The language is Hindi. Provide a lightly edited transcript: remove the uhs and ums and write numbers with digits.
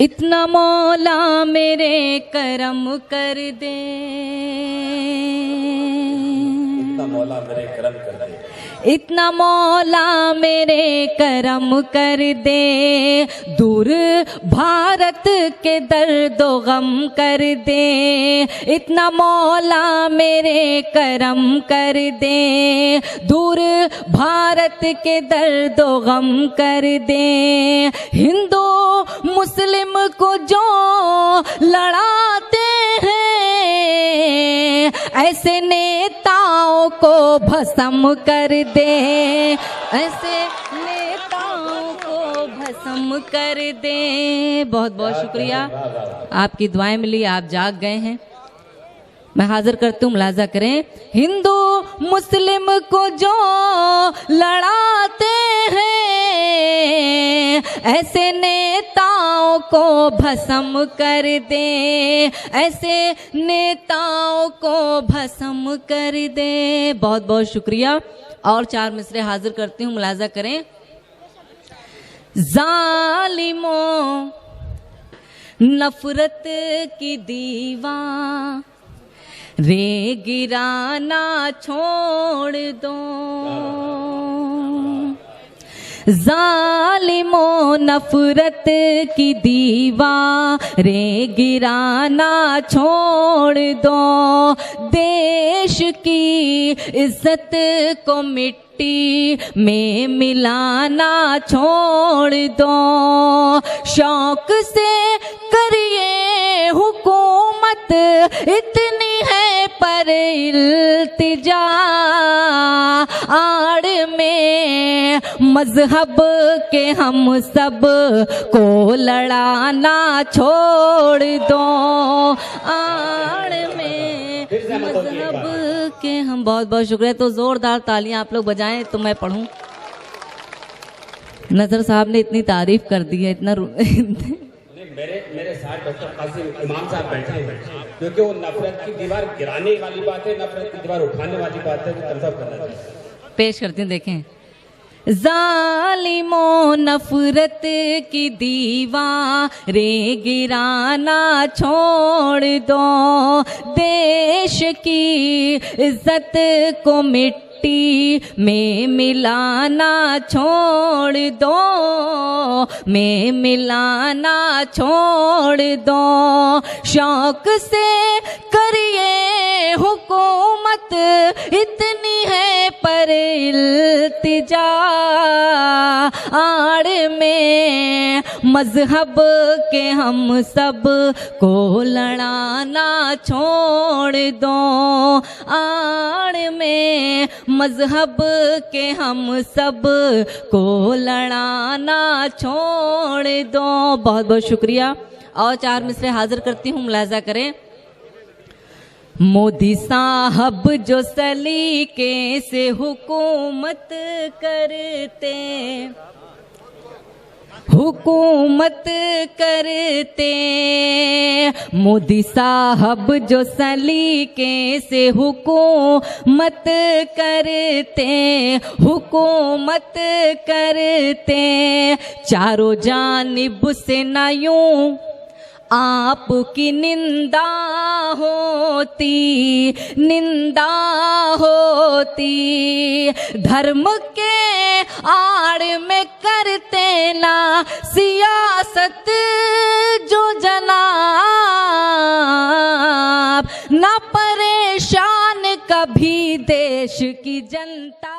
इतना मौला मेरे करम कर दे, इतना मौला मेरे करम कर दे, इतना मौला मेरे करम कर दे, दूर भारत के दर्दो गम कर दे। इतना मौला मेरे करम कर दे, दूर भारत के दर्दो गम कर दे। हिंदू मुस्लिम को जो लड़ाते हैं, ऐसे नेताओं को भस्म कर दे, ऐसे नेताओं को भस्म कर दे। बहुत बहुत शुक्रिया, आपकी दुआएं मिली, आप जाग गए हैं। मैं हाजिर करती हूँ, मुलाजा करें। हिंदू मुस्लिम को जो लड़ाते हैं, ऐसे नेताओं को भस्म कर दे, ऐसे नेताओं को भस्म कर दे। बहुत बहुत शुक्रिया। और 4 मिसरे हाजिर करती हूँ, मुलाजा करें। जालिमों नफरत की दीवार रे गिराना छोड़ दो, जालिमों नफरत की दीवार रे गिराना छोड़ दो। देश की इज्जत को मिट्टी में मिलाना छोड़ दो। शौक से करिए हुकूमत, इतनी है पर इल्तिजा, आड़ में मजहब के हम सब को लड़ाना छोड़ दो, आड़ में मजहब के हम। बहुत बहुत शुक्रिया। तो जोरदार तालियां आप लोग बजाएं तो मैं पढ़ूं। नजर साहब ने इतनी तारीफ कर दी है, इतना मेरे साथ डॉक्टर कासिम इमाम साहब बैठे हैं, क्योंकि वो नफरत की दीवार गिराने वाली बात है, नफरत की दीवार उठाने वाली बात है, वो कंफर्म करना चाहिए। पेश करती हूँ, देखें। जालिमों नफरत की दीवार रे गिराना छोड़ दो। देश की इज्जत को मिट्टी में मिलाना छोड़ दो, में मिलाना छोड़ दो। शौक से करिए हुकूमत, इतनी है पर इल्तिजा, आड़ में मजहब के हम सब को लड़ाना छोड़ दो, आड़ में मजहब के हम सब को लड़ाना छोड़ दो। बहुत बहुत शुक्रिया। और 4 मिसरे हाजिर करती हूँ, मुलाजा करें। मोदी साहब जो सलीके से हुकूमत करते, हुकूमत करते, मोदी साहब जो सलीके से हुकूमत करते, हुकूमत करते। चारों जानिब से न यूं आपकी निंदा होती, निंदा होती। धर्म के आड़ में करते ना सियासत जो जनाब, ना परेशान कभी देश की जनता।